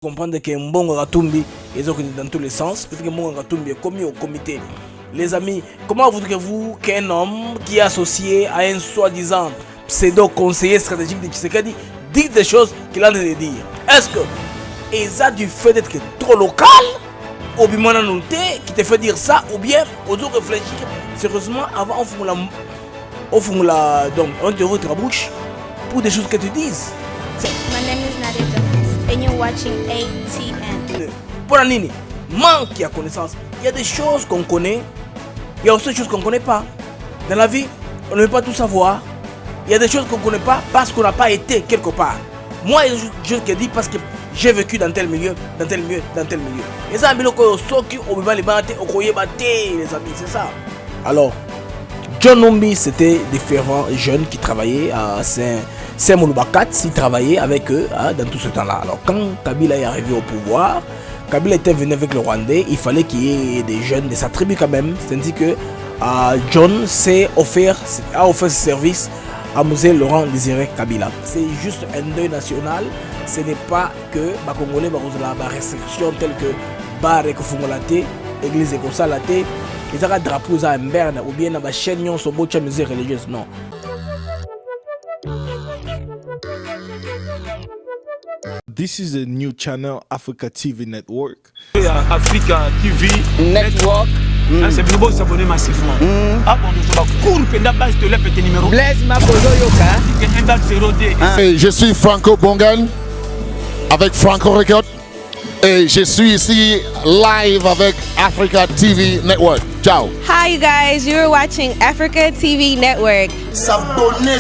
Comprendre que Mbongo Ratumbi est dans tous les sens. Peut-être que Mbongo Ratumbi est commis au comité. Les amis, comment voudrez-vous qu'un homme qui est associé à un soi-disant pseudo-conseiller stratégique de Tshisekedi dise des choses qu'il a de dire? Est-ce que ça du fait d'être trop local, ou bien qui te fait dire ça, ou bien on doit réfléchir sérieusement avant on te ouvre ta bouche pour des choses que tu dises? My name is Nadia Jones, and you're watching ATN. Pour la nini, manque de connaissance. Il y a des choses qu'on connaît, il y a aussi des choses qu'on ne connaît pas. Dans la vie, on ne veut pas tout savoir. Il y a des choses qu'on ne connaît pas parce qu'on n'a pas été quelque part. Moi, il y a des choses que je dis parce que j'ai vécu dans tel milieu, dans tel milieu, dans tel milieu. Et ça, les amis, c'est ça. Alors, John Numbi, c'était des fervents jeunes qui travaillaient à Saint-Mouloubakat, il travaillait avec eux dans tout ce temps-là. Alors, quand Kabila est arrivé au pouvoir, Kabila était venu avec le Rwandais, il fallait qu'il y ait des jeunes de sa tribu quand même. C'est-à-dire que John a offert ce service à Mosé Laurent Désiré Kabila. C'est juste un deuil national. Ce n'est pas que les Congolais ont des restrictions telles que bar et Kofungolate, église et Kosalate, ils ont des drapeaux à Mberne ou bien des chaînes qui sont de musique religieuse. Non. This is a new channel, Africa TV Network. Africa TV Network. C'est pour vous s'abonner massivement. Blaise Makozo Yoka. Je suis Franco Bongan avec Franco Record et je suis ici live avec Africa TV Network. Ciao. Hi you guys, you're watching Africa TV Network. S'abonner.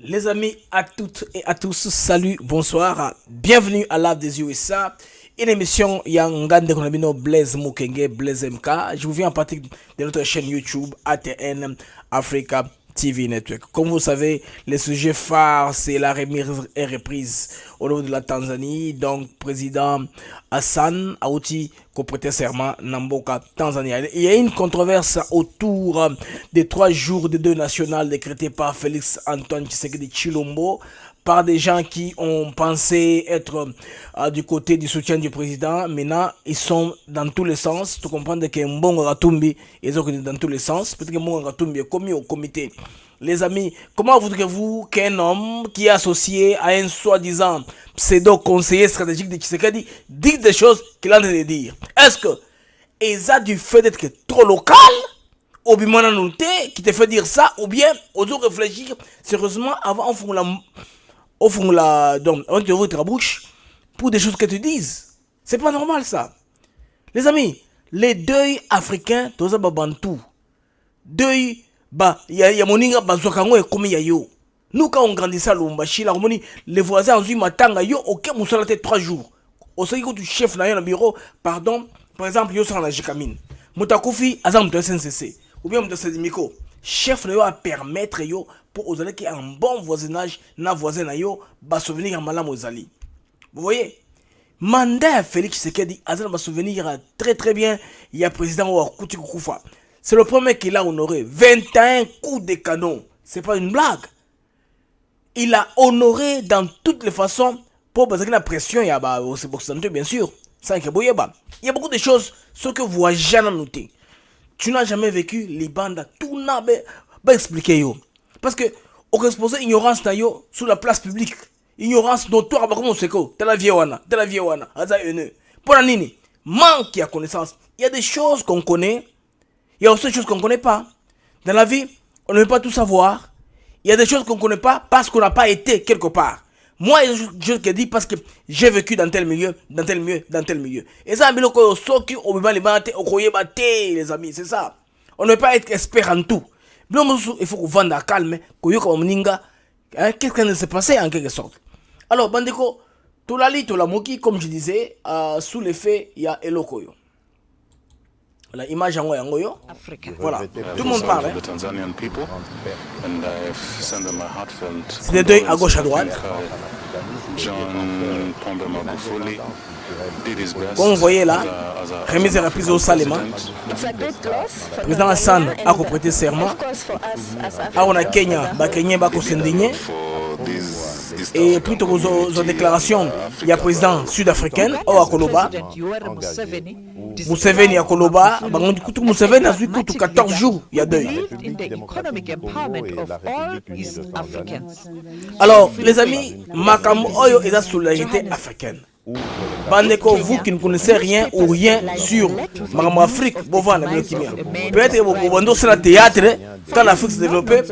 Les amis, à toutes et à tous, salut, bonsoir, bienvenue à Live des USA, une émission Yangande Konabino Blaise Mukenge, Blaise MK. Je vous viens en partie de notre chaîne YouTube ATN Africa TV Network. Comme vous savez, le sujet phare, c'est la remise et reprise au niveau de la Tanzanie. Donc, président Hassan Auti, qui prêtait serment Namboka, Tanzanie. Il y a une controverse autour des 3 jours de deuil national décrétés par Félix Antoine Tshisekedi Tshilombo, par des gens qui ont pensé être du côté du soutien du président. Maintenant, ils sont dans tous les sens. Tu comprends que Mbongo Ratumbi est dans tous les sens. Peut-être que Mbongo Ratumbi est commis au comité. Les amis, comment voudrez-vous qu'un homme qui est associé à un soi-disant pseudo-conseiller stratégique de Tshisekedi dise des choses qu'il a de dire? Est-ce que ça du fait d'être trop local, ou bien qui te fait dire ça, ou bien on doit réfléchir sérieusement avant on te ouvre ta bouche pour des choses que tu dises? C'est pas normal ça. Les amis, les deuils africains, tous bantou. Deuil, y a moninga bazokango et comme yo. Nous quand on grandissait à Lumbashi, les voisins ont dit matanga yo, ok, moussala 3 jours. Au sein du chef na yo bureau, pardon, par exemple, yo sans la jikamine. Moutakufi, azam de SNCC. Ou bien de Sedimiko. Chef na yo à permettre yo pour aux allez qu'il y ait un bon voisinage na voisin na yo ba souvenir à malam aux alliés. Vous voyez, mandat Félix Tshisekedi azal ba souvenir très très bien. Il y a président Ouakouti Koufa. C'est le premier qu'il a honoré. 21 coups de canon. C'est pas une blague. Il a honoré dans toutes les façons pour parce que la pression il y a bien sûr. Il y a beaucoup de choses ce que vous n'avez jamais noté. Tu n'as jamais vécu les bandes, tout n'a pas expliqué yo. Parce que on expose ignorance na yo sur la place publique. Ignorance notoire comme on sait quoi. T'as la viewana, aza ene. Pour la nini, manque de connaissance. Il y a des choses qu'on connaît, il y a aussi des choses qu'on ne connaît pas. Dans la vie, on ne veut pas tout savoir. Il y a des choses qu'on ne connaît pas parce qu'on n'a pas été quelque part. Moi, il y a des choses que je dis parce que j'ai vécu dans tel milieu, dans tel milieu, dans tel milieu. Et ça, les amis, c'est ça. On ne peut pas être expert en tout. Il faut qu'on vende à calme, qu'est-ce qui s'est passé en quelque sorte. Alors, Bandeko, Tolali, Tolamoki, comme je disais, sous l'effet, il y a Elokoyo. La image en Goyo. Voilà, tout le monde parle. C'est des deuils à gauche à droite. Comme vous voyez là, remise et reprise au Salema. Le président Hassan a prêté serment. On a Kenya, Kenya va s'indigner. Et puis aux déclarations, il y a président sud-africain au Koloba. Museveni à Koloba, Museveni a vu 14 jours, il y a deux. Alors, les amis, Makam Oyo est la solidarité africaine. Bandeko, vous qui ne connaissez rien ou rien sur Maman Afrique, peut-être que vous c'est le théâtre quand l'Afrique s'est développée,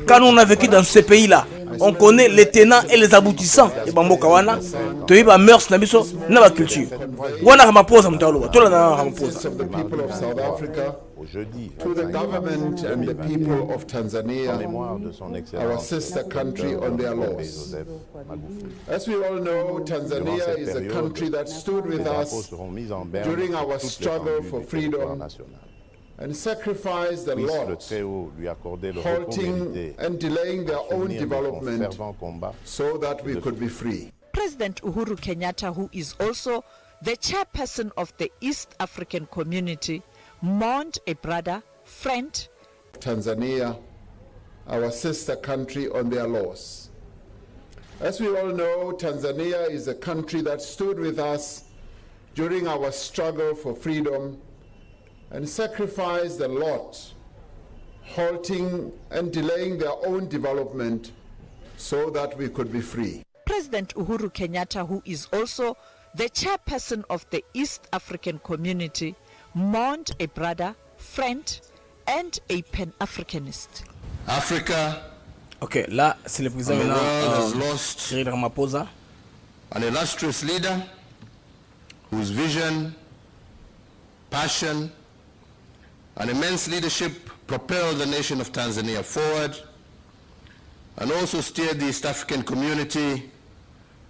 quand on a vécu dans ce pays-là, on connaît les tenants et les aboutissants. Et Bambo Kawana, tu es mœurs, nabiso, na culture. Wana Ramaphosa mtalo, to la Ramaphosa. To the government and the people of Tanzania, our sister country, on their loss. As we all know, Tanzania is a country that stood with us during our struggle for freedom and sacrificed a lot, halting and delaying their own development so that we could be free. President Uhuru Kenyatta, who is also the chairperson of the East African Community, mourned a brother, friend. Tanzania, our sister country, on their loss. As we all know, Tanzania is a country that stood with us during our struggle for freedom and sacrificed a lot, halting and delaying their own development so that we could be free. President Uhuru Kenyatta, who is also the chairperson of the East African Community, mourned a brother, friend, and a Pan-Africanist. Africa, ok, là, c'est le président maintenant, Cyril Ramaphosa. An illustrious leader whose vision, passion, and immense leadership propelled the nation of Tanzania forward and also steered the East African community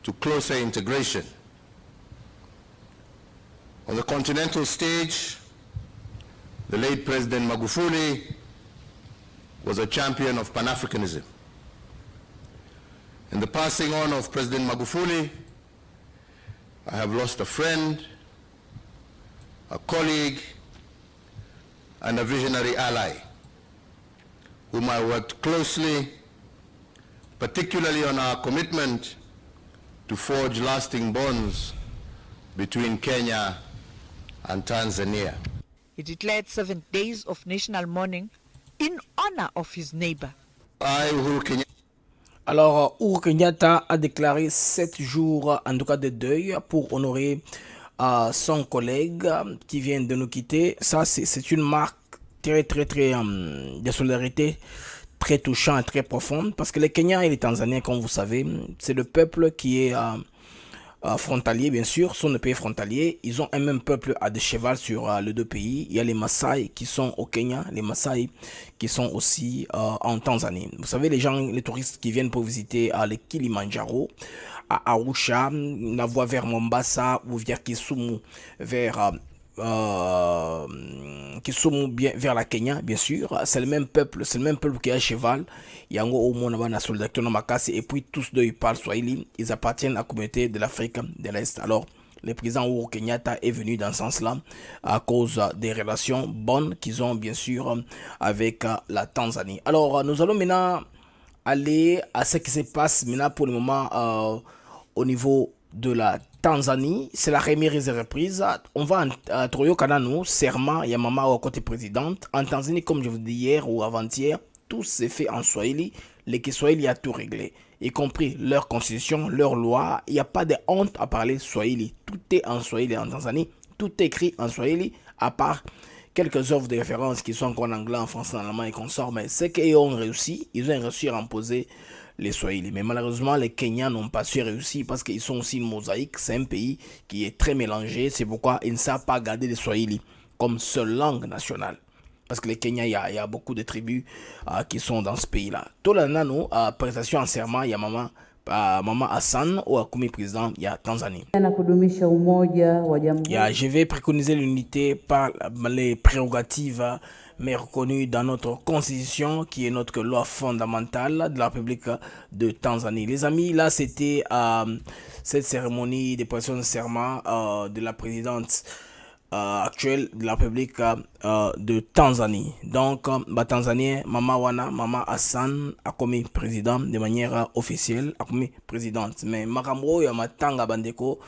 to closer integration. On the continental stage, the late President Magufuli was a champion of Pan-Africanism. In the passing on of President Magufuli, I have lost a friend, a colleague, and a visionary ally, whom I worked closely, particularly on our commitment to forge lasting bonds between Kenya and Tanzania. He declared 7 days of national mourning in honor of his neighbor. Alors, Uhuru Kenyatta a déclaré 7 jours, en tout cas de deuil, pour honorer son collègue qui vient de nous quitter. Ça, c'est une marque très de solidarité, très touchante, très profonde, parce que les Kenyans et les Tanzaniens, comme vous savez, c'est le peuple qui est frontalier, bien sûr, sont des pays frontaliers. Ils ont un même peuple à de cheval sur les deux pays. Il y a les Maasai qui sont au Kenya, les Maasai qui sont aussi en Tanzanie. Vous savez, les touristes qui viennent pour visiter le Kilimanjaro, à Arusha, la voie vers Mombasa ou vers Kisumu, vers vers la Kenya, bien sûr. C'est le même peuple qui est à cheval. Yango au monde na solidarité na makasi, et puis tous deux ils parlent swahili. Ils appartiennent à la communauté de l'Afrique de l'Est. Alors le président Uhuru Kenyatta est venu dans ce sens-là à cause des relations bonnes qu'ils ont bien sûr avec la Tanzanie. Alors nous allons maintenant aller à ce qui se passe maintenant pour le moment au niveau de la Tanzanie. C'est la remise et reprise. On va à Troyo Kanano, serment, Yamama au côté présidente. En Tanzanie, comme je vous dis hier ou avant-hier, tout s'est fait en Swahili. Les Kiswahili a tout réglé, y compris leur constitution, leur loi. Il n'y a pas de honte à parler Swahili. Tout est en Swahili en Tanzanie. Tout est écrit en Swahili, à part quelques œuvres de référence qui sont encore en anglais, en français, en allemand et consorts. Mais c'est qu'ils ont réussi. Ils ont réussi à imposer les Swahili. Mais malheureusement, les Kenyans n'ont pas su réussir parce qu'ils sont aussi une mosaïque. C'est un pays qui est très mélangé. C'est pourquoi ils ne savent pas garder les Swahili comme seule langue nationale. Parce que les Kenyans, il y a beaucoup de tribus qui sont dans ce pays-là. Tout le nano, prestation en serment, il y a Mama Hassan ou Akumi président, il y a Tanzanie. Je vais préconiser l'unité par les prérogatives mais reconnues dans notre constitution qui est notre loi fondamentale de la République de Tanzanie. Les amis, là c'était cette cérémonie de prestation de serment de la présidente actuel de la République de Tanzanie. Donc, Tanzanien, Mama Hassan a commis président de manière officielle, a commis présidente. Mais Makambo ya matanga bandeko,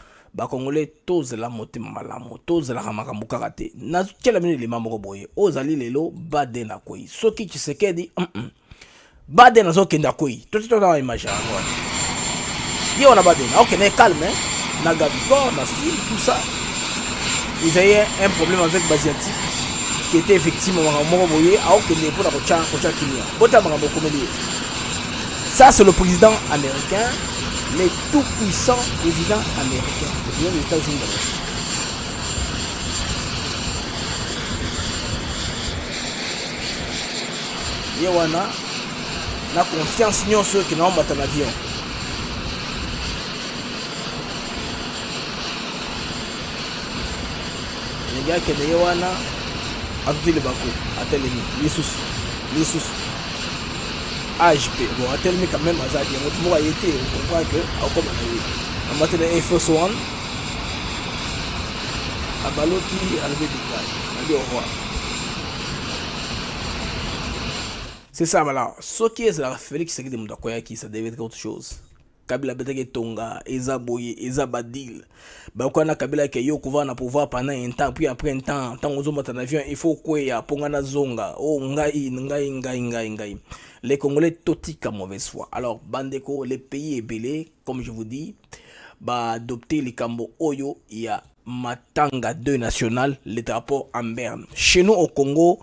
Congolais tous la moté malamu, tous la makambo karate. Na quel amène les mambo boye, ozali lelo bade na koi. Soki Tshisekedi, bade na zo kenda koi. Tout dans l'image. Yo on a bade, ok, mais calme, na gabiko, na style, tout ça. Ils avaient un problème avec Basiatique qui était effectivement ça c'est le président américain, le tout puissant président américain, le président des États-Unis d'Amérique. Yewana na confiance en ceux qui n'ont pas d'avion. Les gars qui sont là, à tout le bateau, à tel les sous, AHP, bon, à tel quand même, à Zadi, on va y être, on comprend que, à matin, un first one, à Baloti, à lever du gars, à dire au revoir. C'est ça, voilà. Ce qui est la Félix Tshisekedi Moudakoya qui ça devait être autre chose. Kabila beteke Tonga, Eza Boye, Eza Badil. Bakwana Kabila ke yo kuva na pouvoir pendant un temps, puis après un temps, tant aux hommes en avion, il faut quoi ya pongana zonga. Oh ngai. Les Congolais totika mauvaise foi. Alors bandeko, les pays ébélés, comme je vous dis, adopter les Cambo Oyo, il y a Matanga 2 national, les drapeaux en berne. Chez nous au Congo,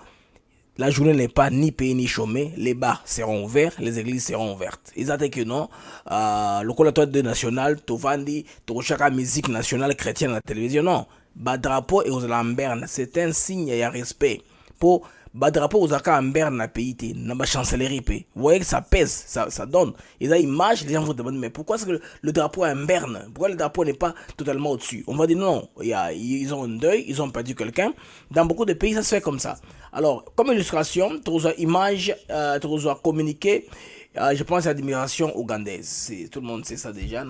la journée n'est pas ni payée ni chômée, les bars seront ouverts, les églises seront ouvertes. Ils attendent que non, le collatoire de national, Tovandi, Toshaka musique nationale chrétienne à la télévision, non. Drapeau et aux lamberne, c'est un signe et un respect. Pour drapeau aux aka en berne à pays, n'a pas chancellerie. Vous voyez que ça pèse, ça donne. Ils ont une image, les gens vont demander, mais pourquoi est-ce que le drapeau est en berne? Pourquoi le drapeau n'est pas totalement au-dessus? On va dire non, ils ont un deuil, ils ont perdu quelqu'un. Dans beaucoup de pays, ça se fait comme ça. Alors, comme illustration, tu as image, tu as communiqué, je pense à l'admiration ougandaise. Tout le monde sait ça déjà.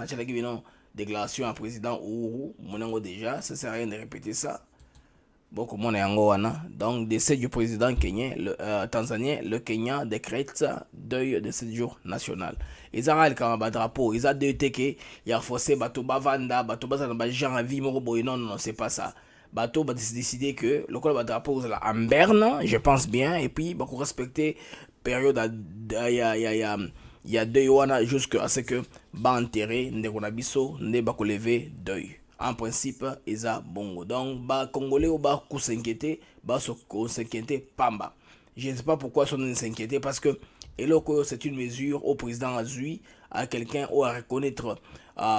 Déclaration à président Uhuru, mon déjà, ça ne sert à rien de répéter ça. Beaucoup de monde donc, décès du président kenyan, tanzanien, le Kenya décrète deuil de 7 jours national. Ils ont un drapeau, ils ont deux teke, il y a forcé, bateau bavanda, bateau bazana, gens à vie, non, c'est pas ça. Bateau va décider que le drapeau en berne, je pense bien, et puis beaucoup respecter période il y a deux wana jusqu'à ce que enterrer ndekonabiso ne bako lever deuil. En principe, ils ont bongo. Donc, Congolais ou s'inquiéter, s'inquiéter pamba. Je ne sais pas pourquoi ils sont s'inquiéter parce que c'est une mesure au président Azui à quelqu'un ou à reconnaître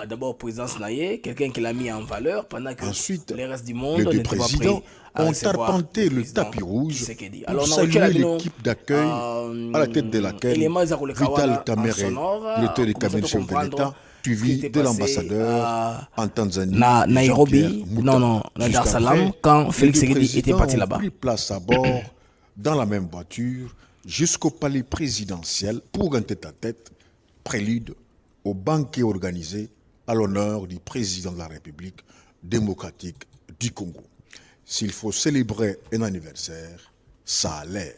d'abord présidence Naye, quelqu'un qui l'a mis en valeur pendant que ensuite, le reste du monde les deux présidents ont arpenté le tapis rouge pour saluer l'équipe d'accueil à la tête de laquelle Vital Kamerhe, directeur du cabinet chef de l'État, suivi de l'ambassadeur en Tanzanie, Nairobi, Dar es Salaam, quand Félix Tshisekedi était parti là-bas. Pris place à bord dans la même voiture jusqu'au palais présidentiel pour un tête-à-tête, prélude au banquet organisé à l'honneur du président de la République démocratique du Congo. S'il faut célébrer un anniversaire, ça a l'air.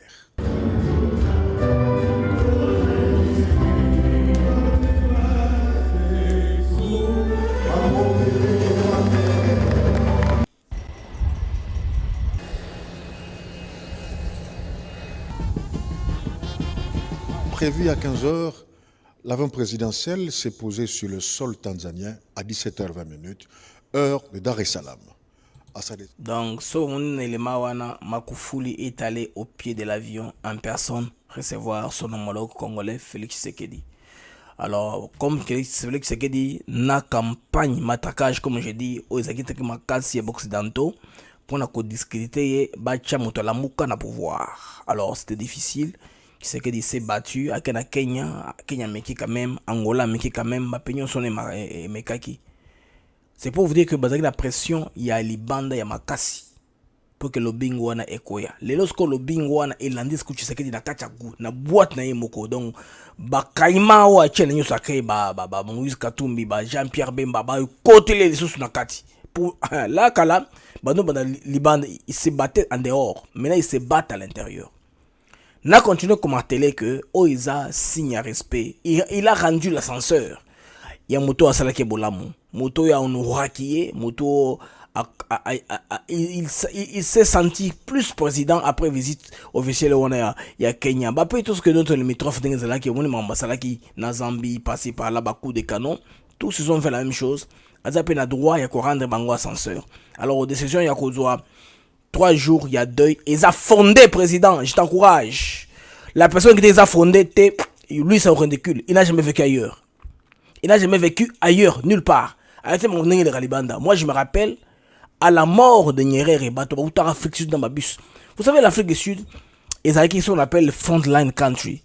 Prévu à 15h, l'avion présidentiel s'est posé sur le sol tanzanien à 17h20, heure de Dar es Salaam. Donc, son élément wana Magufuli est allé au pied de l'avion en personne recevoir son homologue congolais Félix Tshisekedi. Alors, comme Félix Tshisekedi n'a campagne matraquage, comme je dis, aux Akitaki Makasi et occidentaux, pour nous discréditer, Bacha Mutalamuka na pouvoir. Alors, c'était difficile. Tshisekedi s'est battu à Kenya meki quand même, Angola meki quand même, Mapignon son et Mekaki. C'est pour vous dire que la pression, il y a les bandes, il y a Makasi. pour que lobbying wana ekoya. Lelo sko lobbying wana elandis ku Tshisekedi na kachagu na boîte na yemoko. Donc ba kaima wa chene nyo sakre ba Moïse Katumbi ba Jean-Pierre Bemba ba côté les sous na kati. Pour là kala bando banda Liban il se battait en dehors. Maintenant il se bat à l'intérieur. N'a continué comme marteler que Oiza signe à respect. Il a rendu l'ascenseur. Il y a moto à Salake Bolamu. Moto ya Onourakiye. Moto il s'est senti plus président après visite officielle où il y a Kenya. Bah puis tout ce que d'autres limitrophes d'un Zalaki, on est membre Salaki, na Zambie, passé par là, coup de canon. Tous ils ont fait la même chose. Azapé na droit, il y a qu'à rendre bango ascenseur. Alors aux décisions, il y a qu'à 3 jours, il y a deuil. Ils ont fondé président, je t'encourage. La personne qui les a fondés, lui c'est un ridicule. Il n'a jamais vécu ailleurs. Il n'a jamais vécu ailleurs, nulle part. Moi je me rappelle à la mort de Nyerere, Afrique Sud dans ma bus. Vous savez l'Afrique du Sud, ils ont qui on appelle frontline country.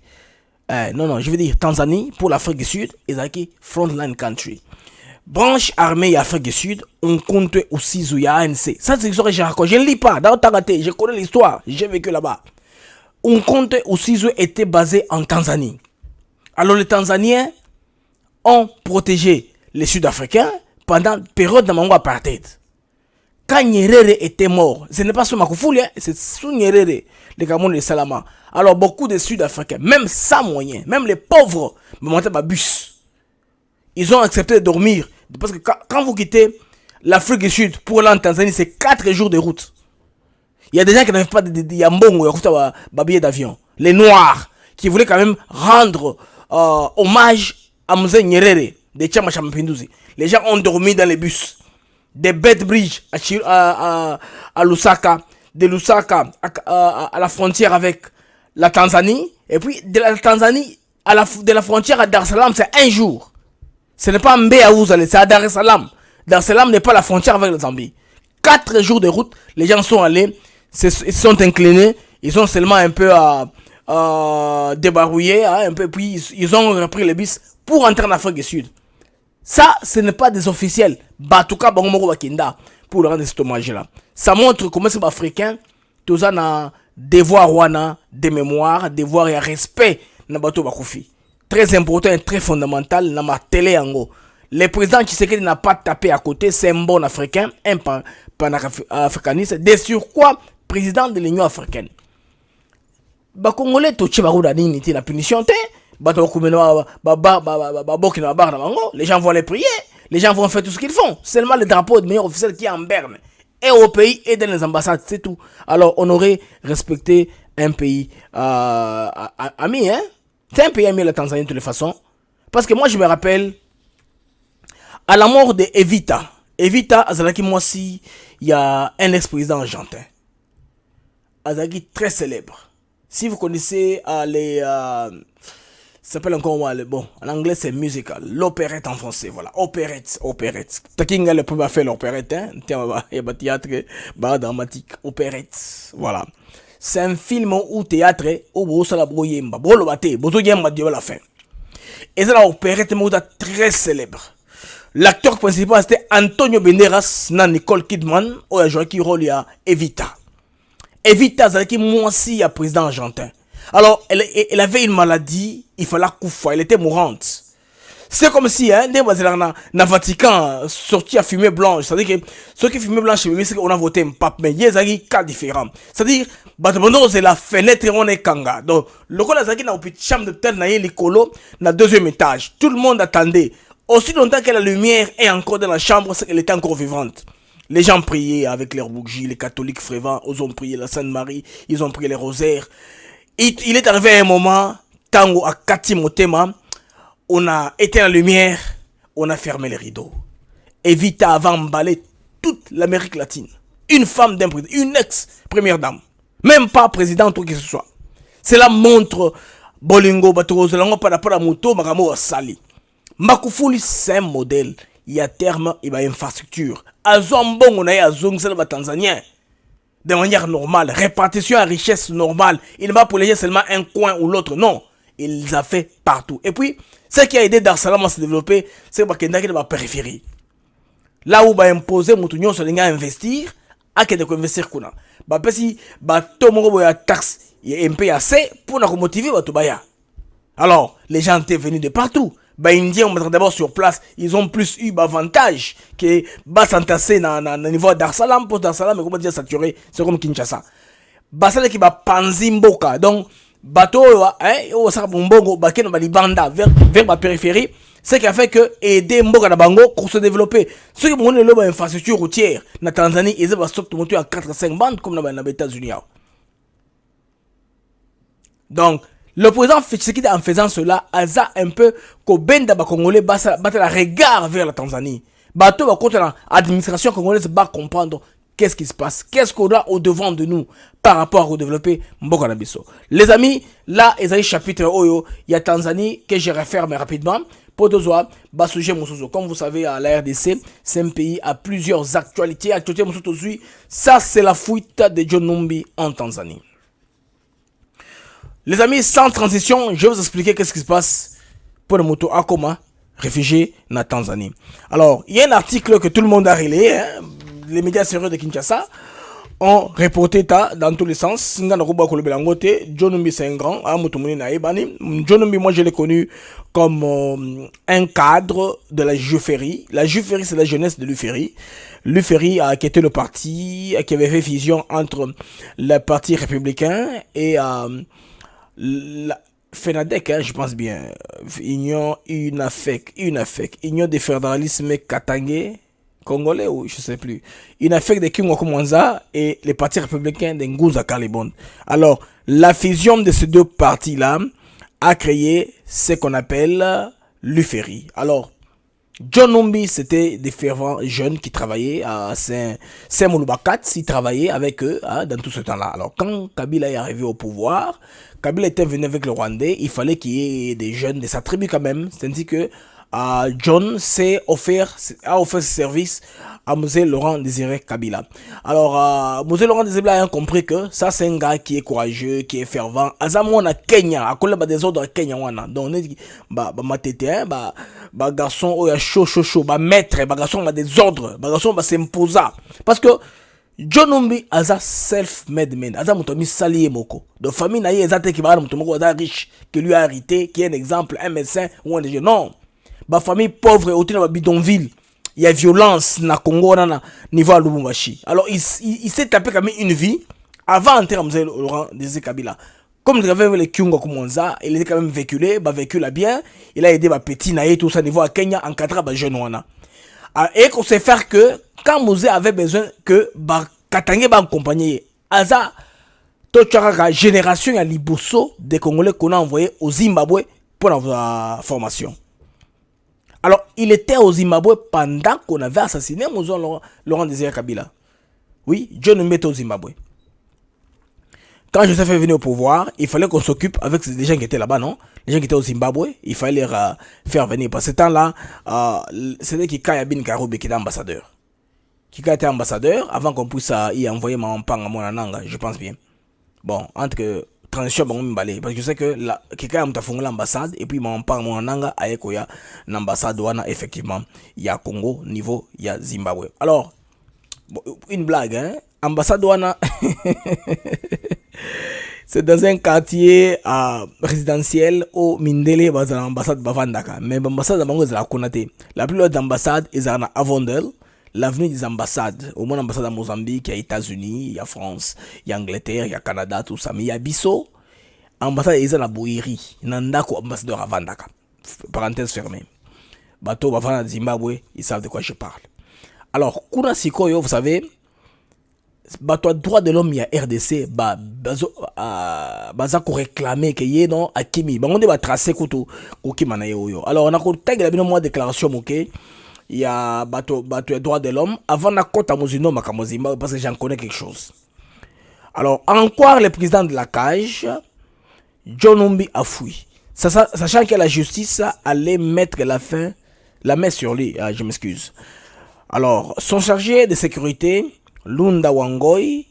Non, je veux dire Tanzanie pour l'Afrique du Sud, ils ont qui frontline country. Branche armée et Afrique du Sud, on compte aussi Zouya ANC. Ça c'est l'histoire que je ne lis pas, dans Tagaté, je connais l'histoire, j'ai vécu là-bas. On compte aussi Zouya était basé en Tanzanie. Alors les Tanzaniens ont protégé les Sud-Africains pendant la période de Mango Apartheid. Quand Nyerere était mort, ce n'est pas sous Magufuli, c'est sous Nyerere, les Cameroun et Salama. Alors beaucoup de Sud-Africains, même sans moyens, même les pauvres, me montaient ma bus. Ils ont accepté de dormir. Parce que quand vous quittez l'Afrique du Sud pour aller en Tanzanie, c'est 4 jours de route. Il y a des gens qui n'avaient pas de yambongo, de billets d'avion. Les Noirs, qui voulaient quand même rendre hommage à Mzee Nyerere, de Chama Mapinduzi. Les gens ont dormi dans les bus. Des bed bridge à Lusaka, de Lusaka à la frontière avec la Tanzanie. Et puis de la Tanzanie de la frontière à Dar es Salaam, c'est 1 jour. Ce n'est pas Mbé à Ouzale, c'est à Dar es Salaam. Dar es Salaam n'est pas la frontière avec la Zambie. 4 jours de route, les gens sont allés, ils sont inclinés, ils ont seulement un peu débarouillé, un peu, puis ils ont repris les bus pour entrer en Afrique du Sud. Ça, ce n'est pas des officiels. Batuka Bangomoro Wakinda pour le rendre cet hommage-là. Ça montre comment c'est africain, tout ça na devoir wana, des mémoires, devoir et respect na bato bakoufi. Très important et très fondamental na ma télé ango. Le président Tshisekedi n'a pas tapé à côté, c'est un bon africain, un panafricaniste, de surcroît président de l'Union africaine. Ba Congolais toche ba roda nini la punition te. Les gens vont les prier, les gens vont faire tout ce qu'ils font. Seulement le drapeau de meilleur officiel qui est en berne. Et au pays et dans les ambassades, c'est tout. Alors on aurait respecté un pays ami, hein. C'est un pays ami la Tanzanie de toutes les façons. Parce que moi je me rappelle, à la mort de Evita, Azalaki Mwasi, il y a un ex-président argentin. Azalaki très célèbre. Si vous connaissez ça s'appelle encore bon, en anglais c'est musical, l'opérette en français, voilà, opérette. Takinga le premier fait l'opérette, hein, il y a théâtre, dramatique, opérette, voilà. C'est un film où théâtre, où vous la brouillemba, bon le bâté, bozo yemba dieu la fin. Et c'est la opérette mouda très célèbre. L'acteur principal c'était Antonio Banderas, na Nicole Kidman, où il a joué qui rôle il y a Evita. Evita, c'est qui moi aussi a président argentin. Alors, elle avait une maladie, il fallait couper, elle était mourante. C'est comme si, hein, dans le Vatican, sorti à fumée blanche. C'est-à-dire que ceux qui fument blanche, c'est qu'on a voté un pape, mais il y a des cas différents. C'est-à-dire, c'est la fenêtre, on est kanga. Donc, le cas de la chambre de terre, na deuxième étage. Tout le monde attendait. Aussi longtemps que la lumière est encore dans la chambre, c'est qu'elle était encore vivante. Les gens priaient avec leurs bougies, les catholiques frévents, ils ont prié la Sainte Marie, ils ont prié les rosaires. Il est arrivé à un moment, Tango à Kati Motema, on a éteint la lumière, on a fermé les rideaux. Evita avait emballé toute l'Amérique latine. Une femme d'un président, une ex-première dame. Même pas présidente ou qui que ce soit. Cela montre Bolingo, Batorozelango, par rapport à Moto, Maramo, Sali. Magufuli, c'est un modèle. Il y a terme, il y a infrastructure. À Zombon, on a eu à Zong, c'est le Tanzanien. De manière normale, répartition à richesse normale. Il n'est pas pour les gens seulement un coin ou l'autre, non. Il les a fait partout. Et puis, ce qui a aidé Dar es Salaam à se développer, c'est qu'il y a la périphérie. Là où il va imposer Moutounion sur les gars à investir, akende ko investir kuna ba pesi ba to moko boya taxe et MPAC pour na motiver bato baya. Alors les gens étaient venus de partout. Bah Indiens on d'abord sur place, ils ont plus eu avantage que bas s'entasser na niveau Dar es Salaam pour Dar es Salaam mais comment dire saturé, c'est comme Kinshasa. Bah ça qui va panzimboka. Donc bateau hein au ça bongo ba ken ba libanda vers ma périphérie, c'est qui a fait que aider mboka na bango pour se développer. Ceux qui ont une infrastructure routière na Tanzanie, ils ont stock de moto à 4-5 bandes comme dans les États-Unis. Donc le président Tshisekedi en faisant cela a un peu qu'au benda ba congolais battre la regard vers la Tanzanie. Bateau va contre l'administration congolaise va comprendre qu'est-ce qui se passe, qu'est-ce qu'on a au devant de nous par rapport au développer Mboka na biso. Les amis, là ils ont chapitre oyo, il y a Tanzanie que je referme rapidement pour deux autres sujet musuzo. Comme vous savez à la RDC, c'est un pays à plusieurs actualités, ça c'est la fuite de John Numbi en Tanzanie. Les amis, sans transition, je vais vous expliquer qu'est-ce qui se passe pour le moto Akoma, réfugié en Tanzanie. Alors, il y a un article que tout le monde a relayé, hein, les médias sérieux de Kinshasa ont reporté ça dans tous les sens. John Numbi, c'est un grand, John Numbi, moi je l'ai connu comme un cadre de la Juferie. La Juferie, c'est la jeunesse de l'Uferi. L'Uferi qui était le parti qui avait fait fusion entre le parti républicain et la FENADEC, hein, je pense bien, Union des fédéralismes katangais congolais ou je sais plus, UNAFEC de Kingo Koumanza et les partis républicains de Ngouza Kalibond. Alors, la fusion de ces deux partis-là a créé ce qu'on appelle l'Uferi. Alors, John Numbi, c'était des fervents jeunes qui travaillaient à Saint-Mouloubakat, ils travaillaient avec eux hein, dans tout ce temps-là. Alors, quand Kabila est arrivé au pouvoir, Kabila était venu avec le Rwandais, il fallait qu'il y ait des jeunes de sa tribu quand même. C'est-à-dire que John a offert ce service à Mosé Laurent Désiré Kabila. Alors, Mosé Laurent Désiré Kabila a compris que ça, c'est un gars qui est courageux, qui est fervent. Azamouana Kenya, à cause des ordres à Kenya. Donc, on dit, ma tête, garçon, oh, chaud, maître, garçon, des ordres, garçon, s'imposer. Parce que, John Numbi a self-made man. Aza mutomi salié moko. De famille na yezate qui va mutomoko aza riche, qui lui a hérité, qui est un exemple, un médecin ou un des non. Ba famille pauvre au na bidonville. Il y a violence na Congo na niveau à Lubumbashi. Alors il s'est tapé quand même une vie avant d'entrer à Mzee Laurent Désiré Kabila. Comme il avait les Kyungo Kumonza, il était quand même véhiculé, véhicule bien. Il a aidé ma petit naïe tout ça niveau à Kenya en 4 ans jeune wana. Et qu'on sait faire que quand Mosé avait besoin que Katangé va accompagner Aza Tochara génération à Liboso des Congolais qu'on a envoyé au Zimbabwe pour la formation. Alors il était au Zimbabwe pendant qu'on avait assassiné Mosé Laurent Désiré Kabila. Oui, John Numbi était au Zimbabwe. Quand Joseph est venu au pouvoir, il fallait qu'on s'occupe avec les gens qui étaient là-bas, non? Les gens qui étaient au Zimbabwe, il fallait les faire venir. Parce que ce temps-là, c'était Kika Yabin Karoube qui était ambassadeur. Kika était ambassadeur avant qu'on puisse y envoyer mon pang à Monananga, je pense bien. Bon, entre que transition, parce que je sais que Kika a fait l'ambassade et puis mon pang à Monananga a eu l'ambassade effectivement, il y a Congo, niveau, il y a Zimbabwe. Alors, une blague, hein? Ambassade Douana, c'est dans un quartier résidentiel au Mindele, dans l'ambassade Bavandaka. Mais l'ambassade de la Konate. La plupart des ambassades, ils sont à Avondel. L'avenue des ambassades, au moins l'ambassade à Mozambique, il y a États-Unis, il y a France, il y a Angleterre, il y a Canada, tout ça. Mais il y a Bissau, ambassade ils sont à Bouiri, Nandako, ambassadeur à Vandaka. Parenthèse fermée. Bateau Bavanda Zimbabwe, ils savent de quoi je parle. Alors, Kuna Sikoyo, vous savez, bateau droit de l'homme, il y a RDC, baza ko réclamer que yé non Akimi. Bah on va tracer kuto Kokimana yo. Alors on a ko tag la bino déclaration ok. Il y a bateau droit de l'homme avant la côte à Mosino Makamozima parce que j'en connais quelque chose. Alors encore le président de la cage, John Numbi a fui. Sachant que la justice allait mettre la main sur lui. Je m'excuse. Alors son chargé de sécurité Lunda Wangoy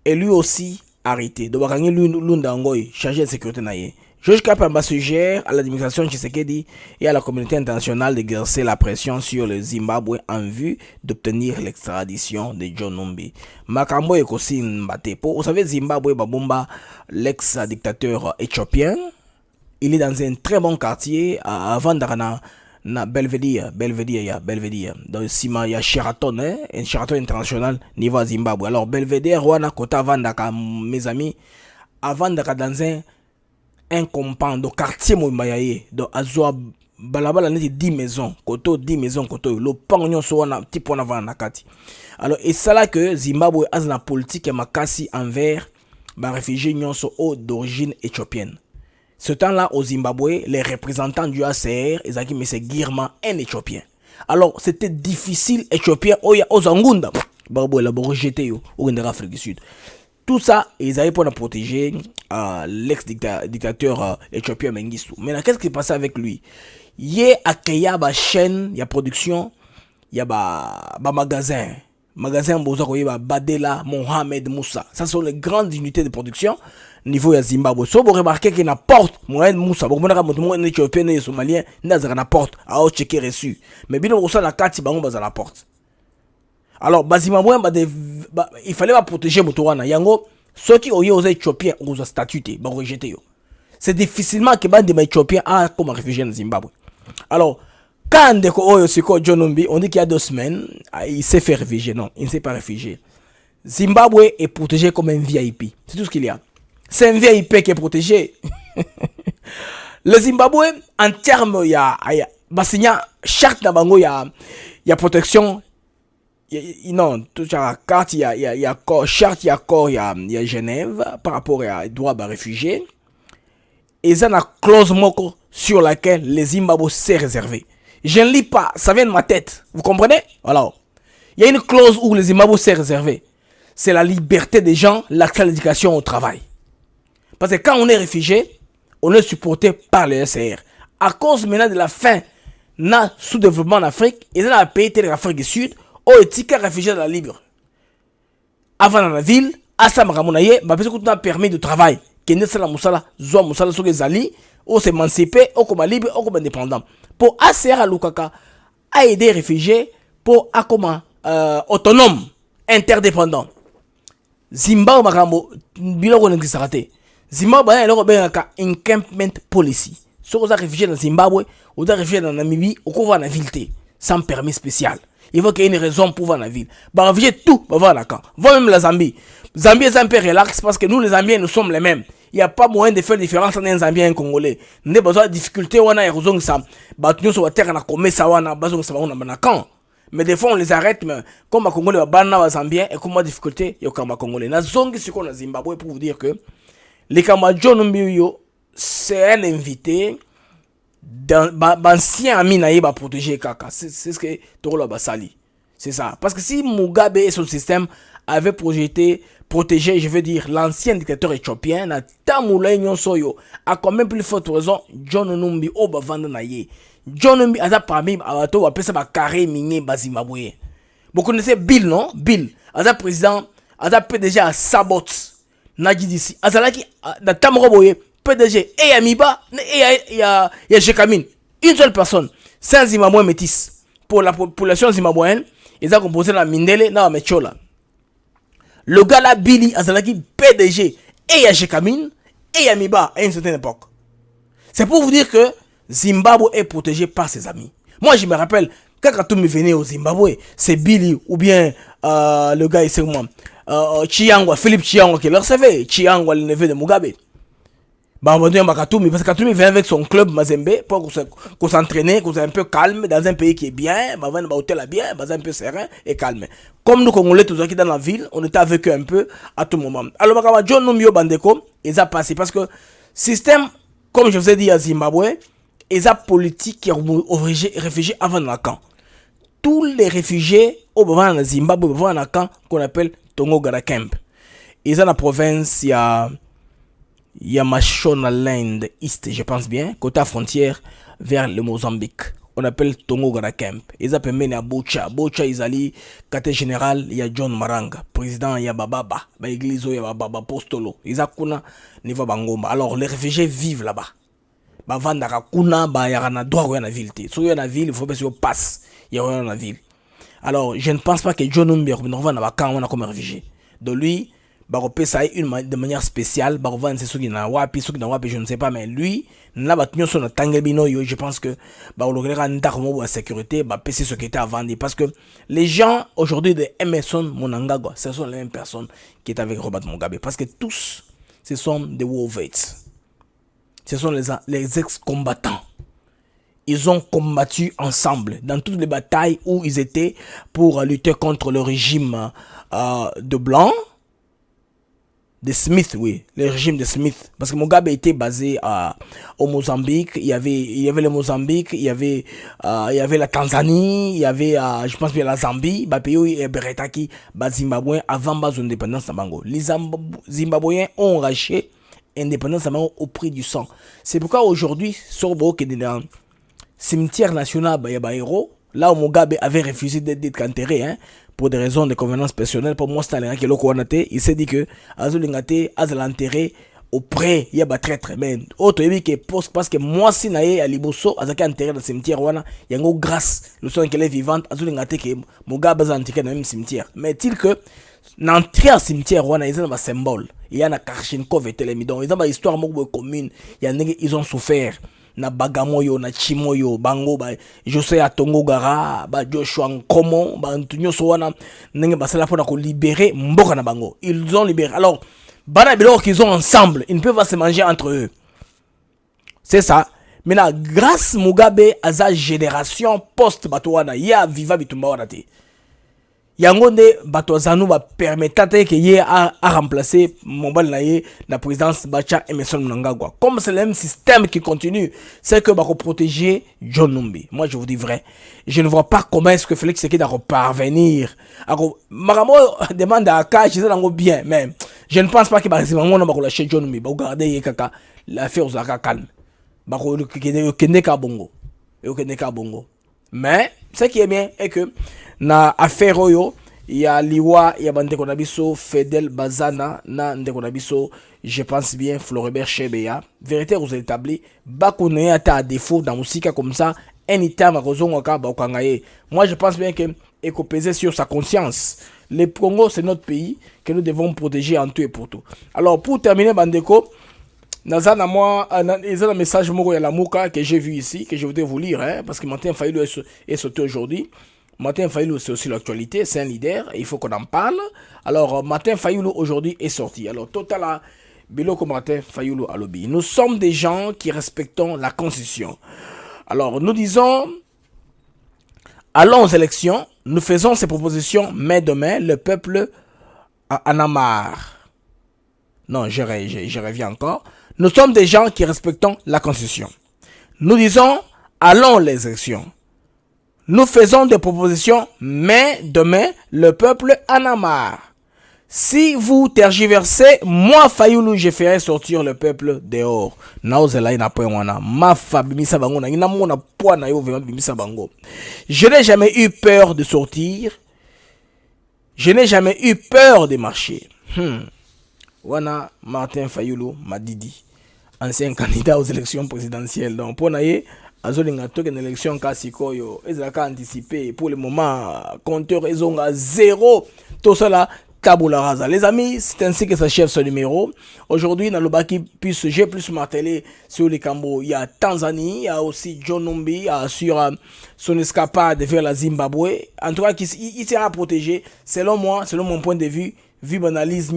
est lui aussi arrêté. Donc, Lunda Wangoy, chargé de sécurité, Georges Kapamba suggère à l'administration Tshisekedi et à la communauté internationale d'exercer la pression sur le Zimbabwe en vue d'obtenir l'extradition de John Numbi. Makambo Ekosin Batepo, vous savez, Zimbabwe Babumba, l'ex-dictateur éthiopien, il est dans un très bon quartier avant d'arriver na Belvedere. Dans il y a Sheraton, un Sheraton international niveau à Zimbabwe. Alors Belvedere, Rwanda, Kota Vandaka, mes amis, avant d'arriver dans un compan de quartier Moumbayaye, donc Azoa Balabala net 10 maisons, koto 10 maisons, koto le pangnon soit un petit point avant nakati. Alors et ça là que Zimbabwe a une politique makasi envers les réfugiés d'origine éthiopienne. Ce temps-là, au Zimbabwe, les représentants du ACR, ils ont dit, mais c'est Girma, un Éthiopien. Alors, c'était difficile, Éthiopien, aux Angunda, Barbo, il a rejeté au Afrique du Sud. Tout ça, ils avaient pour protéger l'ex-dictateur éthiopien Mengistu. Maintenant, qu'est-ce qui est passé avec lui? Il y a accueilli la chaîne, il y a production, il y a un magasin. Magasin Badela, Mohamed Moussa. Ça sont les grandes unités de production niveau ya Zimbabwe. So vous remarquez qu'il y a une porte, Mohamed Moussa, vous avez Éthiopien et Somalien, il y a une porte, à checker reçu. Mais bien on la carte, il y a la porte. Alors, Zimbabwe, il fallait protéger Moutouana. Yango, ceux qui ont osé Éthiopiens, ont statué, ont rejeté. C'est difficilement que les Éthiopiens a comme réfugié en Zimbabwe. Alors, quand John Numbi, on dit qu'il y a 2 semaines, il s'est fait réfugier. Non, il ne s'est pas réfugié. Zimbabwe est protégé comme un VIP. C'est tout ce qu'il y a. C'est un VIP qui est protégé. Le Zimbabwe, en termes, il y a charte d'Abango, il y a protection. Non, toute la carte, il y a charte, il y a accord, il y a Genève par rapport à droit des réfugiés. Et ça, il y a une clause sur laquelle les Zimbabwe s'est réservé. Je ne lis pas, ça vient de ma tête. Vous comprenez? Voilà. Il y a une clause où les Zimbabwe s'est réservé. C'est la liberté des gens, l'accès à l'éducation au travail. Parce que quand on est réfugié, on est supporté par le SR. À cause maintenant de la fin de sous-développement en Afrique, ils ont un pays tel l'Afrique du Sud, où les réfugiés dans la libre. Avant dans la ville, à Samaramonaye, parce qu'on a permis de travail. Qui n'est pas la moussala, zoa moussala sur les alliés, ou s'émanciper, ou comme libre, ou comme indépendant. Pour ACR à Lukaka, à aider les réfugiés, pour comme autonome, interdépendant. Zimbabwe, Marambo, bilan on a raté. Zimbabwe, il y a un encampment policy. Si vous êtes réfugié dans Zimbabwe, vous êtes réfugié dans Namibie, vous êtes en ville, sans permis spécial. Il faut qu'il y ait une raison pour voir la ville. Bah, réfugié tout, va voir la camp. Va même la Zambie. Zambie est un peu relax parce que nous, les Zambiens, nous sommes les mêmes. Il n'y a pas moyen de faire différence entre un Zambien et un Congolais. Nous avons besoin de difficultés, on a raison que ça. Bah, nous sommes à terre, on a commis ça, on a besoin de ça, on a camp. Mais des fois, on les arrête, mais comme les Congolais, les Zambiens, et comme la difficulté, il y a comme les Congolais. Nous avons ce qu'on a Zimbabwe pour vous dire que les Camerounais Numbiyo, c'est un invité d'ancien ami naïba protéger Kaka. C'est ce que Toro Basali. C'est ça. Parce que si Mugabe et son système avaient protégé, je veux dire, l'ancien dictateur éthiopien, na Tamoula Nyon Soyo, a quand même plus forte raison, John Numbi Oba Vandanaye. John Numbi a parmi Abato, appelé ça carré minier Bazimbabwe. Vous connaissez Bill, non? Bill, a président, a PDG à Sabot, Nagi d'ici. Azalaki, na Tamroboye, PDG, et Amiba, et ya Jekamine. Une seule personne, c'est Zimbabwe métis. Pour la population zimbabwéenne, ils ont composé la Mindele, na Mechola. Le gars là, Billy Azalaki, PDG, et ya Jekamine, et Amiba à une certaine époque. C'est pour vous dire que Zimbabwe est protégé par ses amis. Moi, je me rappelle, quand Katoumi venait au Zimbabwe, c'est Billy ou bien le gars, c'est moi, Chiangwa, Philippe Chiangwa qui le recevait, Chiangwa, le neveu de Mugabe. Bah, on va Katoumi, parce que Katoumi vient avec son club Mazembe pour qu'on s'entraîne, qu'on soit un peu calme dans un pays qui est bien, bah, on va hôtel à bien, bah, un peu serein et calme. Comme nous, Congolais, tous qui dans la ville, on était avec eux un peu à tout moment. Alors, bah, John Numio Bandeko, ils ont passé parce que système, comme je vous ai dit à Zimbabwe, ils ont politique qui ont réfugiés avant le camp. Tous les réfugiés au Zimbabwe vont dans un camp qu'on appelle Tongogara Camp. Ils ont la province, il y a Mashonaland East, je pense bien, côté frontière vers le Mozambique. on appelle Tongo Gana Kemp. Ils appellent à Bocha. Bocha, ils allaient, quartier général, il y a John Maranga. Président, il y a Bababa. Église, il y a Bababa Postolo. Ils ont niveau Bangomba. Alors, les réfugiés vivent là-bas. Bavandaka kuna, il y a un droit dans la ville. Si il y a la ville, il faut que ça passe. Il y a dans la ville. Alors, je ne pense pas que John Numbi, on va comme réfugié. De lui, ça de manière spéciale, je ne sais pas, mais lui, je pense que la sécurité, c'est ce qui était avant. Parce que les gens aujourd'hui de Emerson Mnangagwa, ce sont les mêmes personnes qui étaient avec Robert Mugabe. Parce que tous, ce sont des war vets. Ce sont les ex-combattants. Ils ont combattu ensemble dans toutes les batailles où ils étaient pour lutter contre le régime de Blanc. De Smith, oui, le régime de Smith. Parce que Mugabe était basé au Mozambique. Il y avait le Mozambique, il y avait la Tanzanie, il y avait, je pense bien la Zambie, pays et Beretaki, Zimbabwe, avant son indépendance à Bango. Les Zimbabwéens ont racheté l'indépendance à Bango au prix du sang. C'est pourquoi aujourd'hui, sur le dans le cimetière national Bayabaero, là où Mugabe avait refusé d'être enterré, hein, pour des raisons de convenance personnelle, pour moi, il s'est dit que Azulingate a l'enterré auprès, il y a des traîtres. Mais autre, parce que moi, si naïe à Liboso, a enterré dans le cimetière, il y a une grâce, le son qu'elle est vivante, Azulingate qui Mugabe a enterré dans le même cimetière. Mais est-il que, l'entrée au cimetière, il y a un symbole, il y a un Karchenkov et Télémidon, il y a une histoire commune, ils ont souffert. Na Bagamoyo, na Chimoyo, Bango, José Atongo Gara, Joshua Nkomo, Antonio Sowana, Nenge Basala pour libérer Mboka na Bango. Ils ont libéré. Alors, Banabilo qu'ils ont ensemble, ils ne peuvent pas se manger entre eux. C'est ça. Maintenant, grâce Mugabe à sa génération post-Batouana, il y a Viva Bitumba Wanate. Yangonde Batouazanu va permettre que y a remplacer Mobile Naye la présidence Bacha Emerson Mnangagwa. Comme c'est le même système qui continue, c'est que va protéger John Numbi. Moi je vous dis vrai, je ne vois pas comment est-ce que Félix Tshisekedi va parvenir. Maramo demande à Aka, je sais bien, mais je ne pense pas qu'il va lâcher John Numbi. Va garder kaka l'affaire aux Akakan. Va Kendeka Bongo. Bongo. Mais ce qui est bien est que na affaire oyo ya liwa ya bande konabiso Fidel Bazana na ndeko nabiso je pense bien Floribert Chebeya vérité vous établi bakone ata à défaut dans musique comme ça anytime kozonga ka ba kangaye. Moi je pense bien que eko peser sur sa conscience. Le Congo c'est notre pays que nous devons protéger en tout et pour tout. Alors pour terminer bandeko Nazana moi ils ont un message moko ya la Mouka que j'ai vu ici que je voudrais vous lire hein, parce que Martin Fayulu est sorti aujourd'hui. Martin Fayulu, c'est aussi l'actualité, c'est un leader, il faut qu'on en parle. Alors, Martin Fayulu aujourd'hui est sorti. Alors, total, Biloko Martin Fayulu à lobby. Nous sommes des gens qui respectons la Constitution. Alors, nous disons, allons aux élections, nous faisons ces propositions, mais demain, le peuple en a marre. Non, je reviens encore. Nous sommes des gens qui respectons la Constitution. Nous disons, allons aux élections. Nous faisons des propositions, mais demain, le peuple en a marre. Si vous tergiversez, moi, Fayulu, je ferai sortir le peuple dehors. Je n'ai jamais eu peur de sortir. Je n'ai jamais eu peur de marcher. Wana Martin Fayulu m'a dit, ancien candidat aux élections présidentielles. Donc, pour naïe, azolinga toke une élection kasikoyo ezaka anticipé pour le moment compteur ezonga 0 tout cela tabula rasa. Les amis, c'est ainsi que s'achève ce numéro. Aujourd'hui dans le baki plus j'ai plus martelé sur les Cambo, il y a Tanzanie, il y a aussi John Numbi sur son escapade vers la Zimbabwe. En tout cas il sera protégé selon moi, selon mon point de vue. Vu mon analyse, je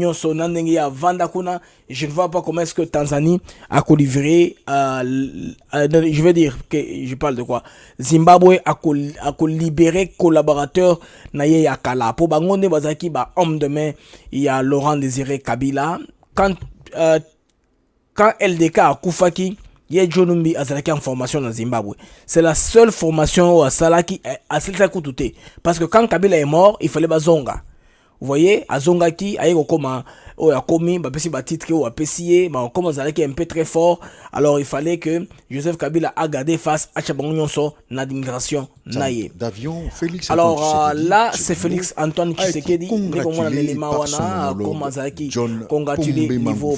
ne vois pas comment est-ce que Tanzanie a livré, je veux dire, que je parle de quoi, Zimbabwe a libéré collaborateur Naye Yakala. Pour Bangonde Bazaki, homme de main, il y a Laurent Désiré Kabila. Quand LDK a Koufaki, il y a John Numbi Azalaki en formation dans Zimbabwe. C'est la seule formation où Azalaki a Selta Koutouté. Parce que quand Kabila est mort, il fallait Bazonga. Vous voyez, azongaki aye kokoma o ya komi ba pesi ba titre o apesié ba comme azalaki un peu très fort. Alors il fallait que Joseph Kabila a gardé face à Chabango Nyonso na l'immigration naie. D'avion Félix. Alors là c'est Félix Antoine Tshisekedi ndeko mwana l'élément wana comme azalaki congratulé niveau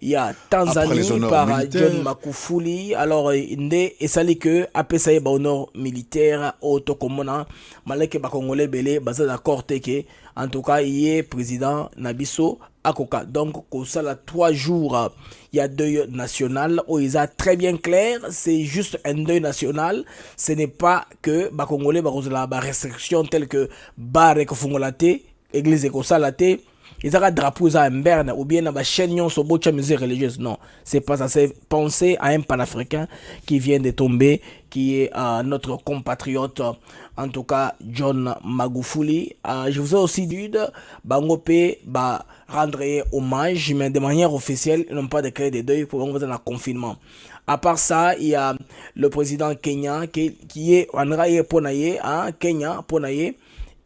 il y a Tanzanie par John Magufuli. Alors ndé esali que apesa ba honneur militaire auto komona maleke ba congolais belé baza d'accord que en tout cas il est président Nabiso Akoka. Donc ça là 3 jours il y a deuil national où ils a très bien clair, c'est juste un deuil national, ce n'est pas que ba congolais ba restriction telle que bare ko fungolate église ko salate ils ont un drapeau à un berne ou bien à chaîne sur bocha musique religieuse. Non, c'est pas ça. C'est penser à un panafricain qui vient de tomber, qui est notre compatriote, en tout cas John Magufuli. Je vous ai aussi dit Bangope rendre hommage, mais de manière officielle, ils n'ont pas déclaré de deuil pour vous dans le confinement. À part ça, il y a le président Kenya qui est en Ponaye, Kenya Ponaye.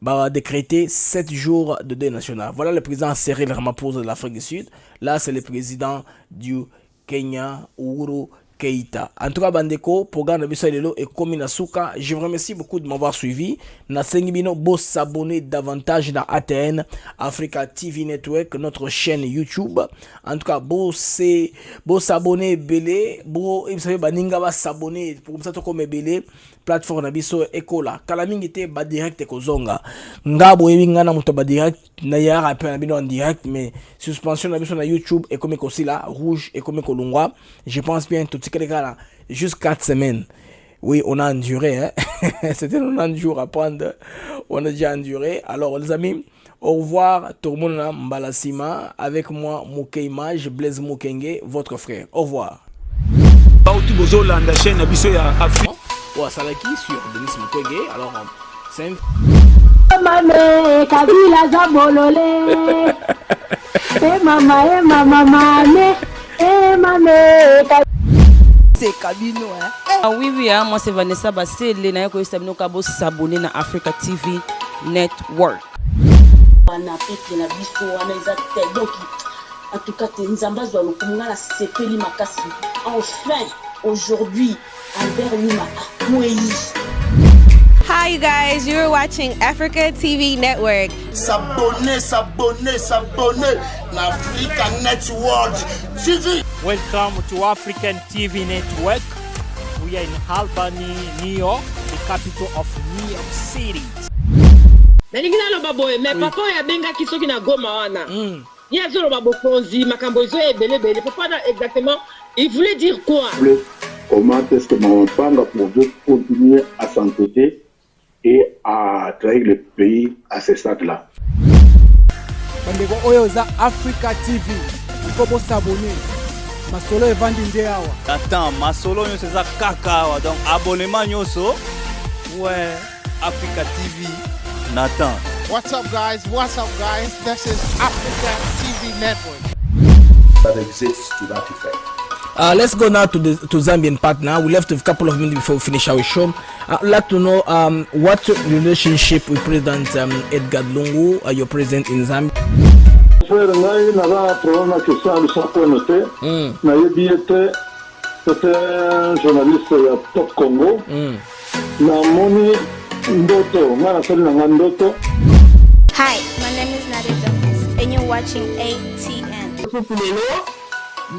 Va décréter 7 jours de deuil national. Voilà le président Cyril Ramaphosa de l'Afrique du Sud. Là, c'est le président du Kenya, Uhuru Keïta. En tout cas, Bandeko, programme de Bissalelo et Komina Souka. Je vous remercie beaucoup de m'avoir suivi. Na Sengibino, beau s'abonner davantage dans ATN, Africa TV Network, notre chaîne YouTube. En tout cas, beau s'abonner, belé, beau, vous savez, Baninga va s'abonner pour ça, comme belé. Plateforme na biso ekola kala mingi te ba direct kozonga ngabo yinga na muto ba direct na yara pe na bino en direct mais suspension na biso na YouTube et comme aussi là rouge et comme kolungwa je pense bien tout ce que les gars juste 4 semaines. Oui, on a enduré hein. C'était 90 jours à prendre, on a déjà enduré. Alors les amis, au revoir tout le monde Mbalasima avec moi Mokeimage Blaise Mokenge votre frère. Au revoir. Bauti bozola la chaîne biso ya Afrique. Ouais, ça qui sur Denis Mukwege. Alors, c'est Mame, Kabila Zabolole. Mama, mame, c'est Kabino, hein. Ah oui, oui, hein, moi c'est Vanessa Bassé, Lena Koistamino Kabo s'abonner na Africa TV Network. On a fait la biso, on a été donc, en tout cas, t'es Nzambas dans le Kumuna, c'est Peli Makasi. Enfin, aujourd'hui, Albert Lima. Hi you guys, you're watching Africa TV Network. S'abonner Africa Network TV. Welcome to African TV Network. We are in Albany, New York, the capital of New York City. Nalingina lo baboye, mais papa ya benga kisoki na goma wana. Ya zolo babokonzi, makambo zo ebele. Papa exactement, il voulait dire quoi? Comment est-ce que Maman Panga pourrait continuer à s'entêter et à trahir le pays à ce stade-là? Bandeko oyo za Africa TV, kobo s'abonner. Masolo evandi nde awa. Attends, masolo nyonso za kaka awa. Donc abonnement nyonso. Ouais, Africa TV. Nathan. What's up guys? This is Africa TV Network. That exists to that effect. Let's go now to Zambian part now. We left a couple of minutes before we finish our show. I'd like to know what relationship with President Edgar Lungu, your president in Zambia. Frère, il y a un problème que ça peut noter. C'était un journaliste de Top Congo. Namoni Ndoto, Ndoto. Hi, my name is Nadia Jones, and you're watching ATN.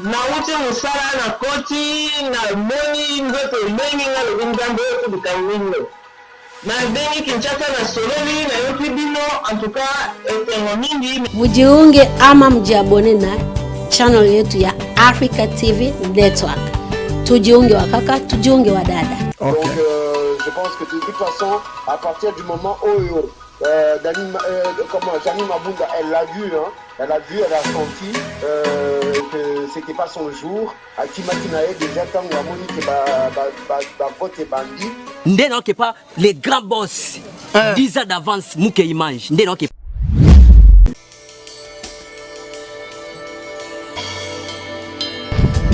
Nauti musala na koti na moni ngoto mengi nga lobingambo yoto bikawingo. Na bengi Kinshasa na Sololi na yopi bino en tout cas etengo mingi. Mujiunge ama mjiabone na channel yetu ya Africa TV Network. Tujiunge wa kaka, tujiunge wa dada. Okay. Donc je pense que de toute façon à partir du moment où Jani Mabunda, elle l'a vu, hein. Elle a vu, elle a senti que c'était pas son jour. Akimakinae déjà quand on a monique vote bandi. Ndeno ke pas les grands boss 10 ans d'avance Mokeimage. Ndeno ke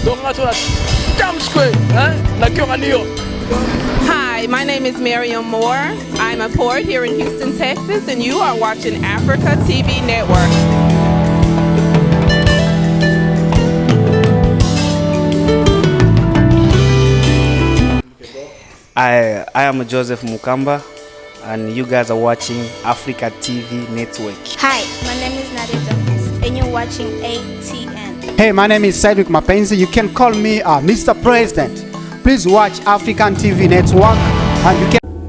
Donc là, tu as Times Square, hein, la cœur à New York. Hi, Hi, my name is Miriam Moore. I'm a poet here in Houston, Texas, and you are watching Africa TV Network. I am Joseph Mukamba, and you guys are watching Africa TV Network. Hi, my name is Nadia Jones, and you're watching ATN. Hey, my name is Cedric Mapenzi. You can call me Mr. President. Please watch African TV Network, and you can